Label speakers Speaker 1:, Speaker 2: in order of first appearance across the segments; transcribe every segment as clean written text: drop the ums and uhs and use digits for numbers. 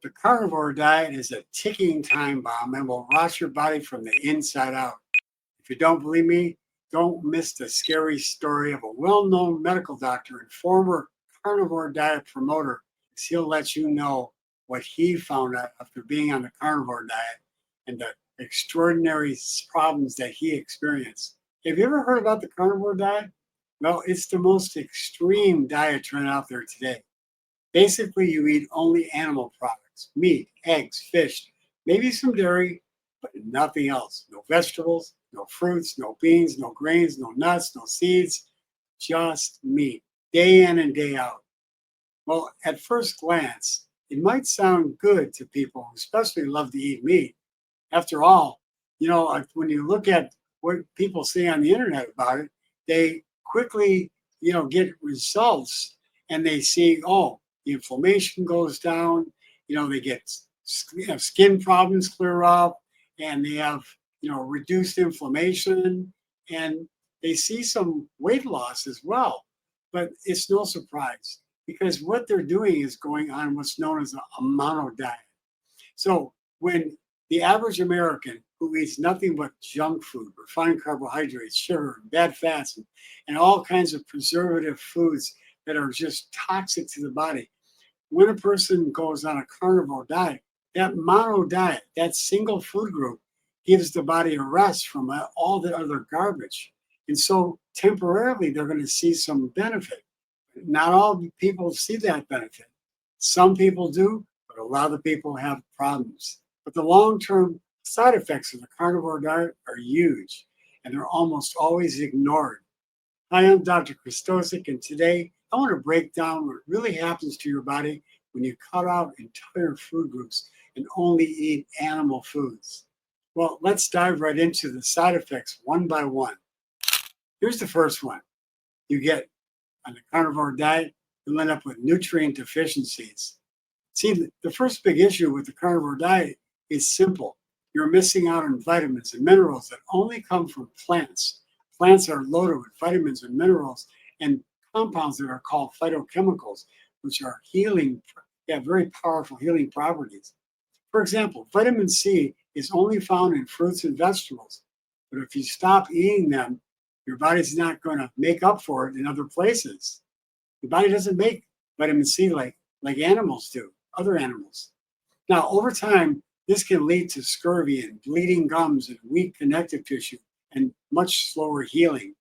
Speaker 1: The carnivore diet is a ticking time bomb and will rot your body from the inside out. If you don't believe me, don't miss the scary story of a well-known medical doctor and former carnivore diet promoter. He'll let you know what he found out after being on the carnivore diet and the extraordinary problems that he experienced. Have you ever heard about the carnivore diet? Well, it's the most extreme diet trend out there today. Basically, you eat only animal products, meat, eggs, fish, maybe some dairy, but nothing else. No vegetables, no fruits, no beans, no grains, no nuts, no seeds, just meat, day in and day out. Well, at first glance, it might sound good to people who especially love to eat meat. After all, when you look at what people say on the internet about it, they quickly, get results and they see, oh, the inflammation goes down, they get skin problems clear up, and they have, reduced inflammation, and they see some weight loss as well. But it's no surprise because what they're doing is going on what's known as a mono diet. So when the average American who eats nothing but junk food, refined carbohydrates, sugar, bad fats, and all kinds of preservative foods that are just toxic to the body, when a person goes on a carnivore diet, that mono diet, that single food group, gives the body a rest from all the other garbage. And so temporarily, they're going to see some benefit. Not all people see that benefit. Some people do, but a lot of people have problems. But the long-term side effects of the carnivore diet are huge, and they're almost always ignored. Hi, I'm Dr. Krystosik, and today I want to break down what really happens to your body when you cut out entire food groups and only eat animal foods. Well, let's dive right into the side effects one by one. Here's the first one. You get on the carnivore diet, you'll end up with nutrient deficiencies. See, the first big issue with the carnivore diet is simple. You're missing out on vitamins and minerals that only come from plants. Plants are loaded with vitamins and minerals and compounds that are called phytochemicals, which are healing, have very powerful healing properties. For example, vitamin C is only found in fruits and vegetables, but if you stop eating them, your body's not going to make up for it in other places. Your body doesn't make vitamin C like animals do, other animals. Now, over time, this can lead to scurvy and bleeding gums and weak connective tissue and much slower healing.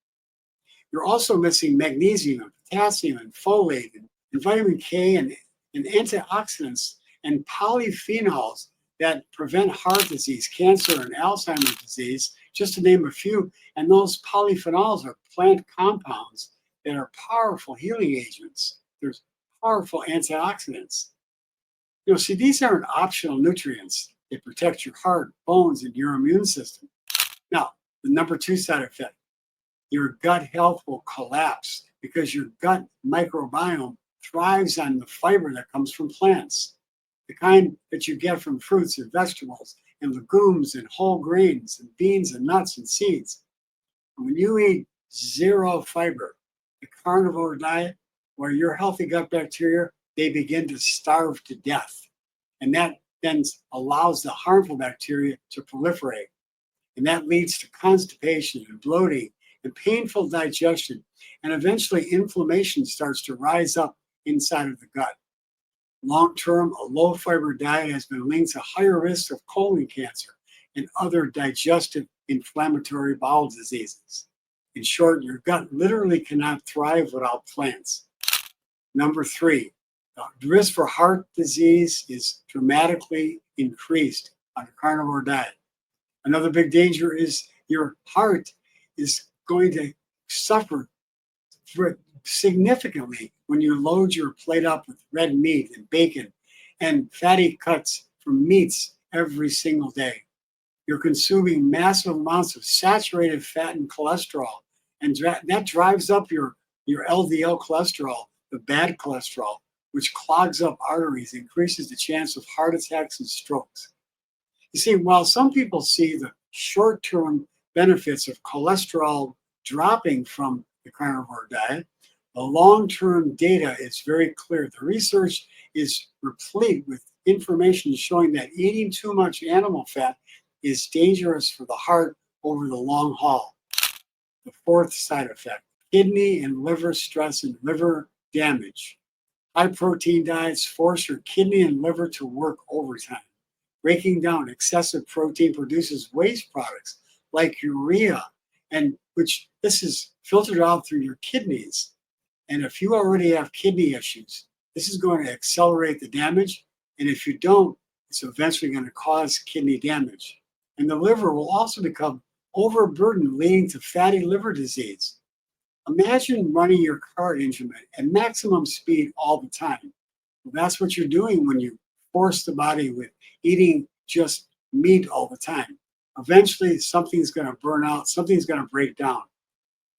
Speaker 1: You're also missing magnesium and potassium and folate and vitamin K and antioxidants and polyphenols that prevent heart disease, cancer, and Alzheimer's disease, just to name a few. And those polyphenols are plant compounds that are powerful healing agents. There's powerful antioxidants. See, these aren't optional nutrients. They protect your heart, bones, and your immune system. Now, the number two side effect, your gut health will collapse because your gut microbiome thrives on the fiber that comes from plants, the kind that you get from fruits and vegetables and legumes and whole grains and beans and nuts and seeds. And when you eat zero fiber, the carnivore diet, where your healthy gut bacteria, they begin to starve to death. And that then allows the harmful bacteria to proliferate. And that leads to constipation and bloating and painful digestion. And eventually inflammation starts to rise up inside of the gut. Long-term, a low-fiber diet has been linked to higher risks of colon cancer and other digestive inflammatory bowel diseases. In short, your gut literally cannot thrive without plants. Number three, the risk for heart disease is dramatically increased on a carnivore diet. Another big danger is your heart is going to suffer significantly when you load your plate up with red meat and bacon and fatty cuts from meats every single day. You're consuming massive amounts of saturated fat and cholesterol, and that drives up your LDL cholesterol, the bad cholesterol, which clogs up arteries, increases the chance of heart attacks and strokes. You see, while some people see the short-term benefits of cholesterol dropping from the carnivore diet, the long-term data is very clear. The research is replete with information showing that eating too much animal fat is dangerous for the heart over the long haul. The fourth side effect, kidney and liver stress and liver damage. High protein diets force your kidney and liver to work overtime. Breaking down excessive protein produces waste products like urea, and which this is filtered out through your kidneys. And if you already have kidney issues, this is going to accelerate the damage. And if you don't, it's eventually going to cause kidney damage. And the liver will also become overburdened, leading to fatty liver disease. Imagine running your car engine at maximum speed all the time. Well, that's what you're doing when you force the body with eating just meat all the time. Eventually, something's going to burn out, something's going to break down.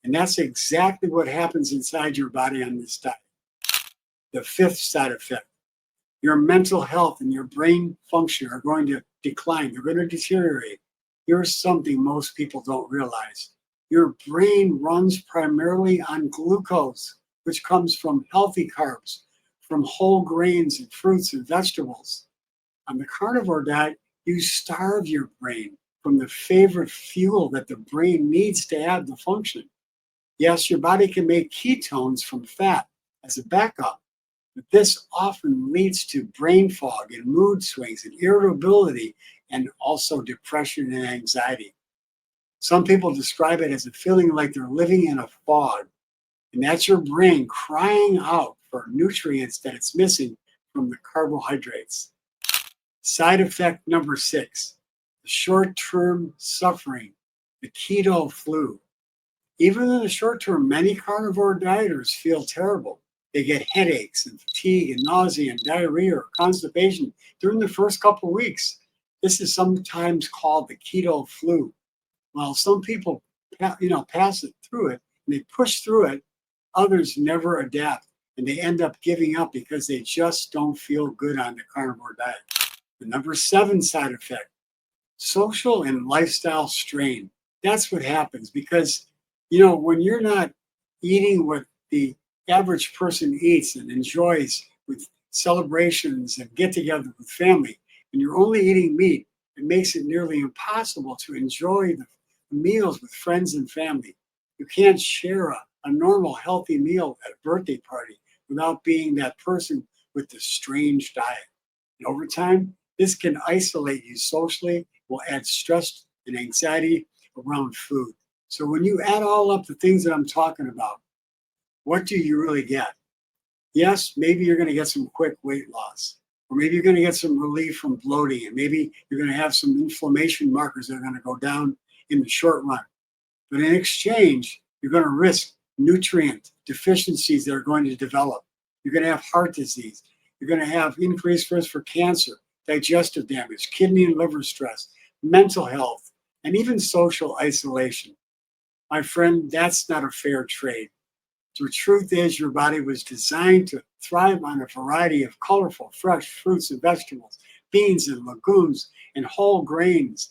Speaker 1: And that's exactly what happens inside your body on this diet. The fifth side effect, your mental health and your brain function are going to decline. They're going to deteriorate. Here's something most people don't realize. Your brain runs primarily on glucose, which comes from healthy carbs, from whole grains and fruits and vegetables. On the carnivore diet, you starve your brain from the favorite fuel that the brain needs to have the function. Yes, your body can make ketones from fat as a backup, but this often leads to brain fog and mood swings and irritability and also depression and anxiety. Some people describe it as a feeling like they're living in a fog, and that's your brain crying out for nutrients that it's missing from the carbohydrates. Side effect number 6, the short-term suffering, the keto flu. Even in the short term, many carnivore dieters feel terrible. They get headaches and fatigue and nausea and diarrhea or constipation during the first couple of weeks. This is sometimes called the keto flu. While some people, pass it through it and they push through it, others never adapt and they end up giving up because they just don't feel good on the carnivore diet. The number 7 side effect, social and lifestyle strain. That's what happens because, when you're not eating what the average person eats and enjoys with celebrations and get together with family, and you're only eating meat, it makes it nearly impossible to enjoy the meals with friends and family. You can't share a normal, healthy meal at a birthday party without being that person with the strange diet. And over time, this can isolate you socially, will add stress and anxiety around food. So when you add all up the things that I'm talking about, what do you really get? Yes, maybe you're going to get some quick weight loss, or maybe you're going to get some relief from bloating, and maybe you're going to have some inflammation markers that are going to go down in the short run. But in exchange, you're going to risk nutrient deficiencies that are going to develop. You're going to have heart disease. You're going to have increased risk for cancer, digestive damage, kidney and liver stress, mental health, and even social isolation. My friend, that's not a fair trade. The truth is your body was designed to thrive on a variety of colorful, fresh fruits and vegetables, beans and legumes, and whole grains.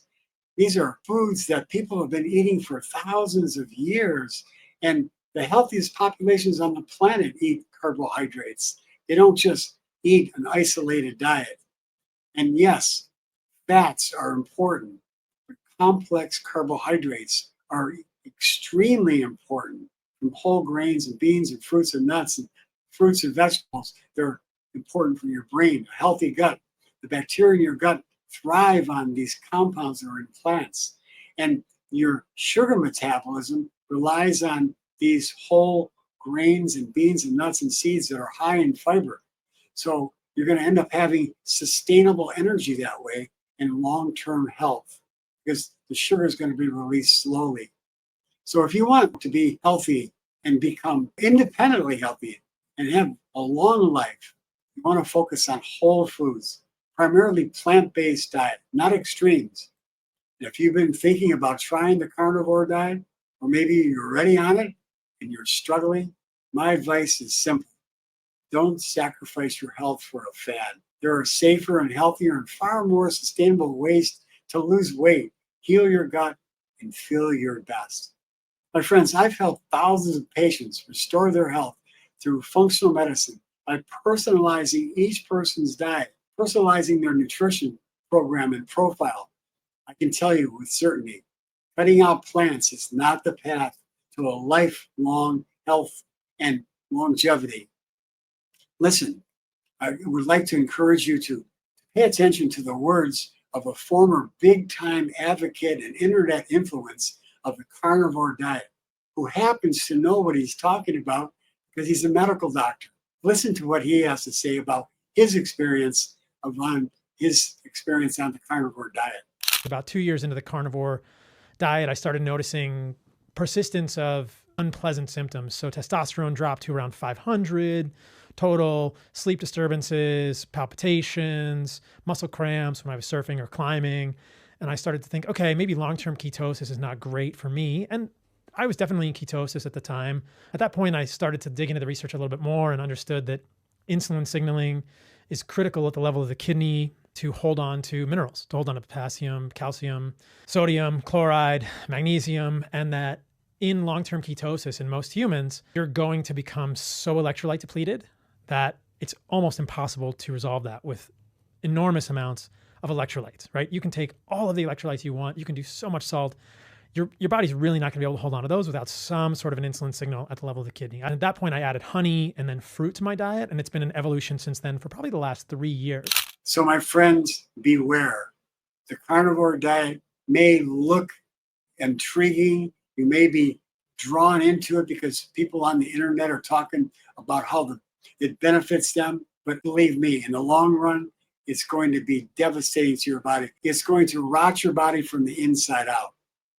Speaker 1: These are foods that people have been eating for thousands of years, and the healthiest populations on the planet eat carbohydrates. They don't just eat an isolated diet. And yes, fats are important, but complex carbohydrates are extremely important from whole grains and beans and fruits and nuts and fruits and vegetables. They're important for your brain, a healthy gut. The bacteria in your gut thrive on these compounds that are in plants. And your sugar metabolism relies on these whole grains and beans and nuts and seeds that are high in fiber. So you're going to end up having sustainable energy that way and long-term health because the sugar is going to be released slowly. So if you want to be healthy and become independently healthy and have a long life, you want to focus on whole foods, primarily plant-based diet, not extremes. And if you've been thinking about trying the carnivore diet, or maybe you're already on it and you're struggling, my advice is simple. Don't sacrifice your health for a fad. There are safer and healthier and far more sustainable ways to lose weight, heal your gut, and feel your best. My friends, I've helped thousands of patients restore their health through functional medicine by personalizing each person's diet personalizing their nutrition program and profile. I can tell you with certainty, cutting out plants is not the path to a lifelong health and longevity. Listen, I would like to encourage you to pay attention to the words of a former big-time advocate and internet influence of the carnivore diet, who happens to know what he's talking about because he's a medical doctor. Listen to what he has to say about his experience on the carnivore diet.
Speaker 2: About 2 years into the carnivore diet, I started noticing persistence of unpleasant symptoms. So testosterone dropped to around 500 total, sleep disturbances, palpitations, muscle cramps when I was surfing or climbing. And I started to think, okay, maybe long-term ketosis is not great for me. And I was definitely in ketosis at the time. At that point, I started to dig into the research a little bit more and understood that insulin signaling is critical at the level of the kidney to hold on to minerals, to hold on to potassium, calcium, sodium, chloride, magnesium, and that in long-term ketosis in most humans, you're going to become so electrolyte depleted that it's almost impossible to resolve that with enormous amounts of electrolytes, right? You can take all of the electrolytes you want. You can do so much salt. Your body's really not going to be able to hold on to those without some sort of an insulin signal at the level of the kidney. And at that point, I added honey and then fruit to my diet. And it's been an evolution since then for probably the last 3 years.
Speaker 1: So my friends, beware. The carnivore diet may look intriguing. You may be drawn into it because people on the internet are talking about how it benefits them. But believe me, in the long run, it's going to be devastating to your body. It's going to rot your body from the inside out.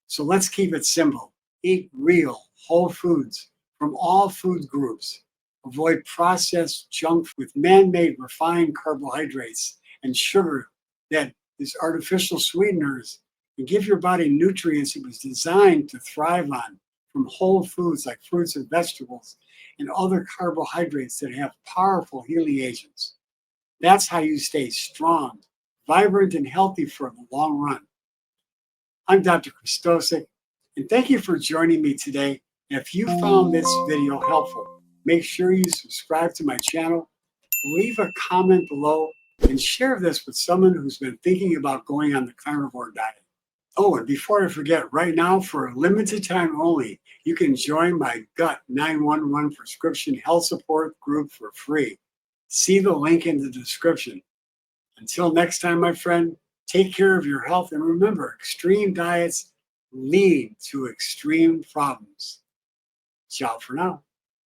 Speaker 1: So let's keep it simple. Eat real, whole foods from all food groups. Avoid processed junk with man-made refined carbohydrates and sugar that is artificial sweeteners, and give your body nutrients it was designed to thrive on from whole foods like fruits and vegetables and other carbohydrates that have powerful healing agents. That's how you stay strong, vibrant, and healthy for the long run. I'm Dr. Krystosik, and thank you for joining me today. And if you found this video helpful, make sure you subscribe to my channel, leave a comment below, and share this with someone who's been thinking about going on the carnivore diet. Oh, and before I forget, right now, for a limited time only, you can join my Gut 911 prescription health support group for free. See the link in the description. Until next time, my friend, take care of your health, and remember, extreme diets lead to extreme problems. Ciao for now.